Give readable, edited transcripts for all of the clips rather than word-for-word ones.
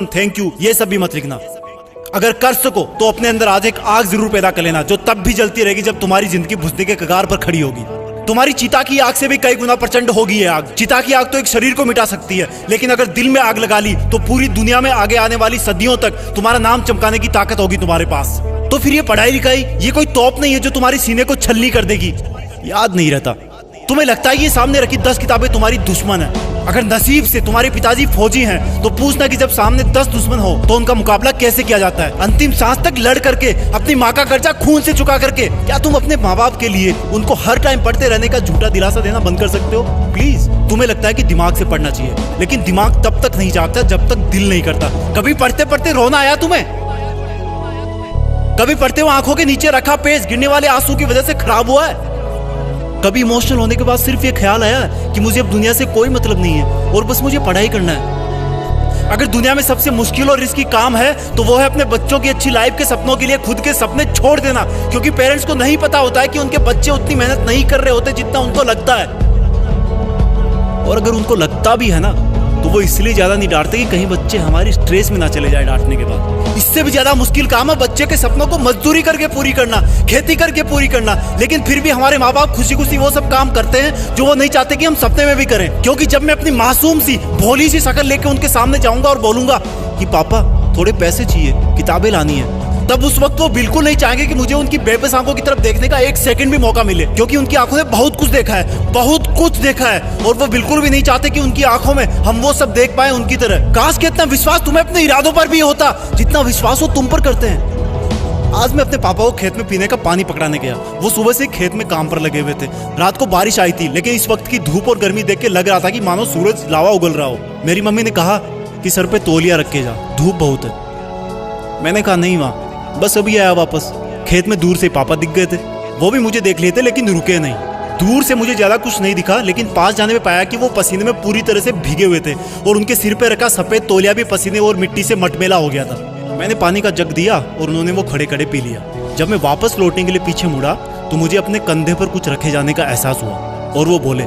Thank you ये सब भी मत लिखना। अगर कर सको तो अपने अंदर आज एक आग जरूर पैदा कर लेना, जो तब भी जलती रहेगी जब तुम्हारी जिंदगी बुझने के कगार पर खड़ी होगी। तुम्हारी चिता की आग से भी कई गुना प्रचंड होगी ये आग। चिता की आग तो एक शरीर को मिटा सकती है, लेकिन अगर दिल में आग लगा ली तो पूरी दुनिया में आगे आने वाली सदियों तक तुम्हारा नाम चमकाने की ताकत होगी तुम्हारे पास। तो फिर ये पढ़ाई लिखाई ये कोई तोप नहीं है जो तुम्हारे सीने को छलनी कर देगी। याद नहीं रहता, तुम्हें लगता है ये सामने रखी 10 किताबें तुम्हारी दुश्मन है। अगर नसीब से तुम्हारे पिताजी फौजी हैं तो पूछना कि जब सामने 10 दुश्मन हो तो उनका मुकाबला कैसे किया जाता है। अंतिम सांस तक लड़ करके, अपनी माँ का कर्जा खून से चुका करके, क्या तुम अपने माँ बाप के लिए उनको हर टाइम पढ़ते रहने का झूठा दिलासा देना बंद कर सकते हो? प्लीज। तुम्हें लगता है कि दिमाग से पढ़ना चाहिए, लेकिन दिमाग तब तक नहीं जागता जब तक दिल नहीं करता। कभी पढ़ते पढ़ते रोना आया तुम्हें? कभी पढ़ते हुए आंखों के नीचे रखा पेज गिरने वाले आंसू की वजह से खराब हुआ है? कभी इमोशनल होने के बाद सिर्फ ये ख्याल आया कि मुझे अब दुनिया से कोई मतलब नहीं है और बस मुझे पढ़ाई करना है? अगर दुनिया में सबसे मुश्किल और रिस्की काम है तो वो है अपने बच्चों की अच्छी लाइफ के सपनों के लिए खुद के सपने छोड़ देना, क्योंकि पेरेंट्स को नहीं पता होता है कि उनके बच्चे उतनी मेहनत नहीं कर रहे होते जितना उनको लगता है। और अगर उनको लगता भी है ना तो वो इसलिए ज्यादा नहीं डांटते कि कहीं बच्चे हमारी स्ट्रेस में ना चले जाए डांटने के बाद। इससे भी ज्यादा मुश्किल काम है बच्चे के सपनों को मजदूरी करके पूरी करना, खेती करके पूरी करना। लेकिन फिर भी हमारे माँ बाप खुशी खुशी वो सब काम करते हैं जो वो नहीं चाहते कि हम सपने में भी करें। क्योंकि जब मैं अपनी मासूम सी भोली सी शक्ल लेके उनके सामने जाऊंगा और बोलूंगा कि पापा थोड़े पैसे चाहिए, किताबें लानी है, तब उस वक्त वो बिल्कुल नहीं चाहेंगे कि मुझे उनकी बेबस आंखों की तरफ देखने का एक सेकंड भी मौका मिले, क्योंकि उनकी आंखों ने बहुत कुछ देखा है, बहुत कुछ देखा है। और वो बिल्कुल भी नहीं चाहते कि उनकी आंखों में हम वो सब देख पाए उनकी तरह। काश कि इतना विश्वास तुम्हें अपने इरादों पर भी होता जितना विश्वास वो तुम पर करते हैं। आज मैं अपने पापा को खेत में पीने का पानी पकड़ाने गया। वो सुबह से खेत में काम पर लगे हुए थे। रात को बारिश आई थी, लेकिन इस वक्त की धूप और गर्मी देख के लग रहा था कि मानो सूरज लावा उगल रहा हो। मेरी मम्मी ने कहा कि सर पे तौलिया रख के जा, धूप बहुत है। मैंने कहा नहीं माँ, बस अभी आया वापस। खेत में दूर से पापा दिख गए थे। वो भी मुझे देख लिए थे लेकिन रुके नहीं। दूर से मुझे ज्यादा कुछ नहीं दिखा, लेकिन पास जाने में पाया कि वो पसीने में पूरी तरह से भीगे हुए थे और उनके सिर पे रखा सफेद तौलिया भी पसीने और मिट्टी से मटमेला हो गया था। मैंने पानी का जग दिया और उन्होंने वो खड़े खड़े पी लिया। जब मैं वापस लौटने के लिए पीछे मुड़ा तो मुझे अपने कंधे पर कुछ रखे जाने का एहसास हुआ और वो बोले,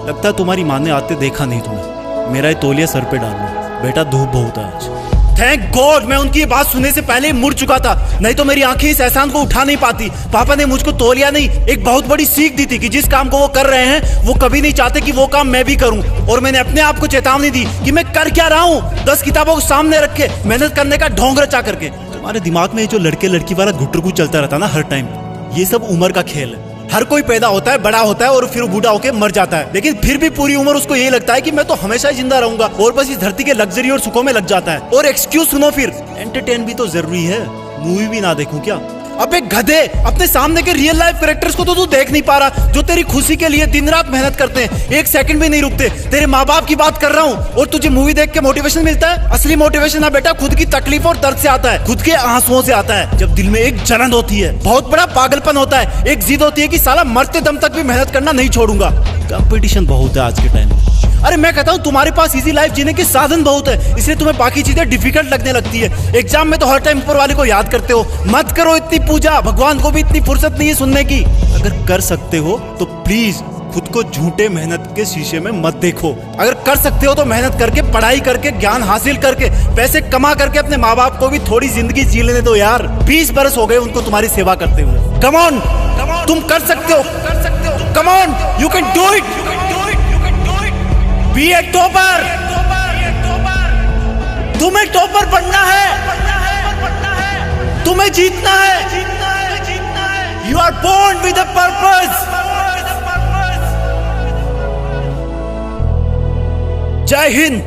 लगता है तुम्हारी माँ ने आते देखा नहीं तुम्हें, मेरा ये तौलिया सर पे डाल लो, बेटा धूप बहुत है आज। थैंक गॉड मैं उनकी बात सुनने से पहले ही मुड़ चुका था, नहीं तो मेरी आंखें इस एहसान को उठा नहीं पाती। पापा ने मुझको तौलिया नहीं, एक बहुत बड़ी सीख दी थी कि जिस काम को वो कर रहे हैं वो कभी नहीं चाहते कि वो काम मैं भी करूं। और मैंने अपने आप को चेतावनी दी कि मैं कर क्या रहा हूं, 10 किताबों को सामने रख के मेहनत करने का ढोंग रचा करके। तुम्हारे दिमाग में जो लड़के लड़की वाला घुटरगु चलता रहता ना हर टाइम, ये सब उम्र का खेल है। हर कोई पैदा होता है, बड़ा होता है और फिर बूढ़ा होकर मर जाता है, लेकिन फिर भी पूरी उम्र उसको यही लगता है कि मैं तो हमेशा ही जिंदा रहूंगा और बस इस धरती के लग्जरी और सुखों में लग जाता है। और एक्सक्यूज सुनो, फिर एंटरटेन भी तो जरूरी है, मूवी भी ना देखूं क्या? अबे गधे, अपने सामने के रियल लाइफ कैरेक्टर्स को तो तू देख नहीं पा रहा, जो तेरी खुशी के लिए दिन रात मेहनत करते हैं, एक सेकंड भी नहीं रुकते। तेरे माँ बाप की बात कर रहा हूँ और तुझे मूवी देख के मोटिवेशन मिलता है? असली मोटिवेशन ना बेटा खुद की तकलीफ और दर्द से आता है, खुद के आंसुओं से आता है। जब दिल में एक जलन होती है, बहुत बड़ा पागलपन होता है, एक जिद होती है कि साला मरते दम तक भी मेहनत करना नहीं छोड़ूंगा। कंपटीशन बहुत है आज के टाइम। अरे मैं कहता हूँ तुम्हारे पास इजी लाइफ जीने के साधन बहुत है, इसलिए तुम्हें बाकी चीजें डिफिकल्ट लगने लगती है। एग्जाम में तो हर टाइम ऊपर वाले को याद करते हो। मत करो इतनी पूजा, भगवान को भी इतनी फुर्सत नहीं है सुनने की। अगर कर सकते हो तो प्लीज खुद को झूठे मेहनत के शीशे में मत देखो। अगर कर सकते हो तो मेहनत करके, पढ़ाई करके, ज्ञान हासिल करके, पैसे कमा करके अपने माँ बाप को भी थोड़ी जिंदगी जी लेने दो यार। 20 बरस हो गए उनको तुम्हारी सेवा करते हुए। कम ऑन, तुम कर सकते हो, come on, you can do it. Be a topper, तुम्हें टॉपर बनना है, तुम्हें जीतना है। You are born with a purpose. जय हिंद।